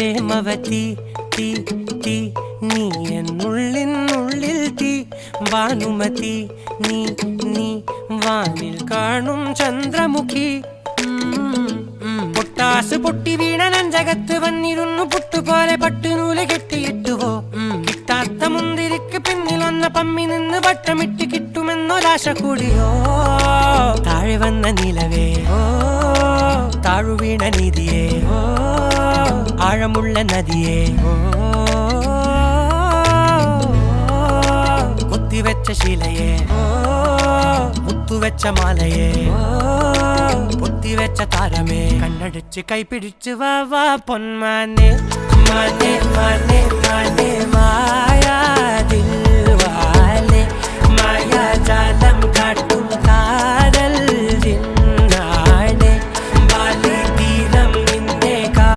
പ്രേമവതി തീ തീ നീ എന്നുള്ളിൽ തീ ഭാനുമതി നീ നീ വാനിൽ കാണും ചന്ദ്രമുഖി പൊട്ടാസ് പൊട്ടി വീണ നെഞ്ചകത്ത് വന്നിരുന്നു പുട്ടുപോലെ പട്ടുനൂല് കെട്ടിയിട്ടുവോ കിട്ടാത്ത മുന്തിരിക്ക് പിന്നിൽ വന്ന പമ്മി നിന്ന് വട്ടമിട്ട് കിട്ടുമെന്നൊരാശ കൂടിയോ താഴെ വന്ന നിലവേ താഴു വീണ നിധിയേ ആഴമുള്ള നദിയേ കൊത്തിവെച്ച ശിലയേ മുത്തുവെച്ച മാലയേ പൊത്തിവെച്ച താരമേ കണ്ണടിച്ച് കൈപിടിച്ച് വാ വാ പൊന്മാനെ മാനെ മാനെ മാനെ മായാ ദിൽവാലെ മായാ ജാല